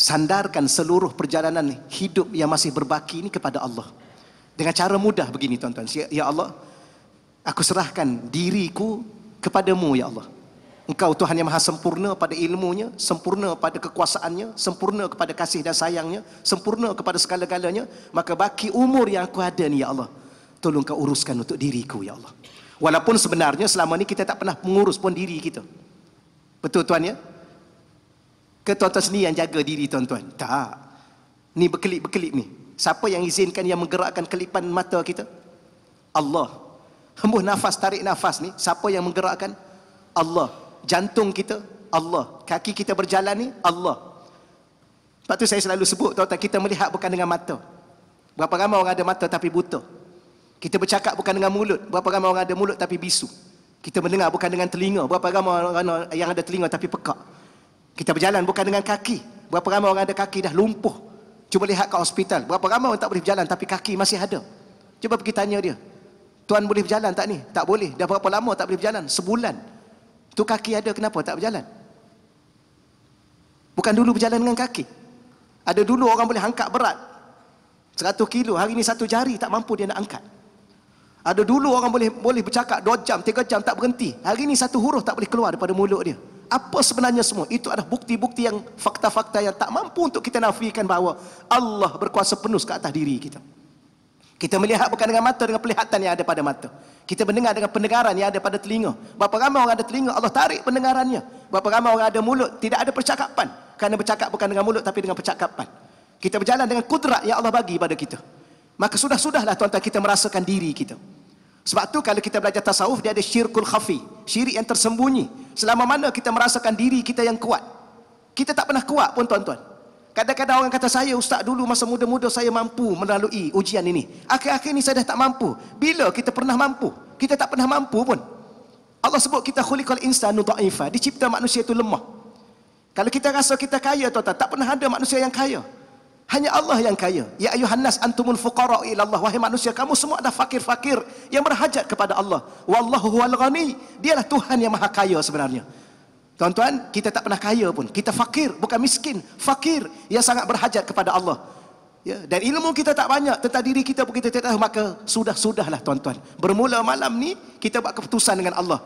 sandarkan seluruh perjalanan hidup yang masih berbaki ini kepada Allah. Dengan cara mudah begini tuan-tuan. Ya Allah, aku serahkan diriku kepadamu ya Allah. Engkau Tuhan yang maha sempurna pada ilmunya, sempurna pada kekuasaannya, sempurna kepada kasih dan sayangnya, sempurna kepada segala-galanya. Maka baki umur yang aku ada ni ya Allah, tolong kau uruskan untuk diriku ya Allah. Walaupun sebenarnya selama ni kita tak pernah mengurus pun diri kita. Betul tuan ya? Ke tuan-tuan sendiri yang jaga diri tuan-tuan? Tak. Ni berkelip-berkelip ni. Siapa yang izinkan, yang menggerakkan kelipan mata kita? Allah. Hembus nafas, tarik nafas ni, siapa yang menggerakkan? Allah. Jantung kita? Allah. Kaki kita berjalan ni? Allah. Sebab tu saya selalu sebut tuan-tuan, kita melihat bukan dengan mata. Berapa ramai orang ada mata tapi buta. Kita bercakap bukan dengan mulut. Berapa ramai orang ada mulut tapi bisu. Kita mendengar bukan dengan telinga. Berapa ramai orang yang ada telinga tapi pekak. Kita berjalan bukan dengan kaki. Berapa ramai orang ada kaki dah lumpuh. Cuba lihat kat hospital. Berapa ramai orang tak boleh berjalan tapi kaki masih ada. Cuba pergi tanya dia. Tuan boleh berjalan tak ni? Tak boleh. Dah berapa lama tak boleh berjalan? Sebulan. Tu kaki ada, kenapa tak berjalan? Bukan dulu berjalan dengan kaki. Ada dulu orang boleh angkat berat 100 kilo. Hari ni 1 jari tak mampu dia nak angkat. Ada dulu orang boleh bercakap 2 jam, 3 jam tak berhenti. Hari ni 1 huruf tak boleh keluar daripada mulut dia. Apa sebenarnya semua? Itu adalah bukti-bukti yang fakta-fakta yang tak mampu untuk kita nafikan bahawa Allah berkuasa penuh ke atas diri kita. Kita melihat bukan dengan mata, dengan penglihatan yang ada pada mata. Kita mendengar dengan pendengaran yang ada pada telinga. Berapa ramai orang ada telinga, Allah tarik pendengarannya. Berapa ramai orang ada mulut, tidak ada percakapan. Kerana bercakap bukan dengan mulut tapi dengan percakapan. Kita berjalan dengan kudrat yang Allah bagi pada kita. Maka sudah-sudahlah tuan-tuan kita merasakan diri kita. Sebab tu kalau kita belajar tasawuf, dia ada syirkul khafi, syirik yang tersembunyi. Selama mana kita merasakan diri kita yang kuat. Kita tak pernah kuat pun tuan-tuan. Kadang-kadang orang kata, saya ustaz dulu masa muda-muda saya mampu melalui ujian ini. Akhir-akhir ni saya dah tak mampu. Bila kita pernah mampu? Kita tak pernah mampu pun. Allah sebut kita khuliqal insanu dha'ifa, dicipta manusia itu lemah. Kalau kita rasa kita kaya tuan-tuan, tak pernah ada manusia yang kaya. Hanya Allah yang kaya. Ya ayuhan nas antumul fuqara ila Allah. Wahai manusia, kamu semua adalah fakir-fakir yang berhajat kepada Allah. Wallahu huwal ghani. Dialah Tuhan yang maha kaya sebenarnya. Tuan-tuan, kita tak pernah kaya pun. Kita fakir, bukan miskin. Fakir yang sangat berhajat kepada Allah. Ya, dan ilmu kita tak banyak tentang diri kita pun kita tak tahu. Maka sudah-sudahlah tuan-tuan. Bermula malam ni kita buat keputusan dengan Allah.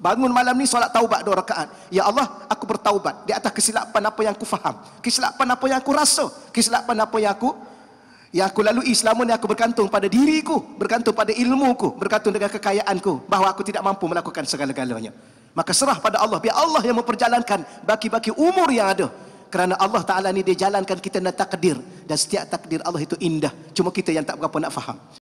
Bangun malam ni solat taubat 2 rakaat. Ya Allah, aku bertaubat di atas kesilapan apa yang aku faham, kesilapan apa yang aku rasa, kesilapan apa yang aku lalui selama ni. Aku bergantung pada diriku, bergantung pada ilmuku, bergantung dengan kekayaanku, bahawa aku tidak mampu melakukan segala-galanya. Maka serah pada Allah, biar Allah yang memperjalankan baki-baki umur yang ada. Kerana Allah Ta'ala ni dia jalankan kita dengan takdir. Dan setiap takdir Allah itu indah. Cuma kita yang tak berapa nak faham.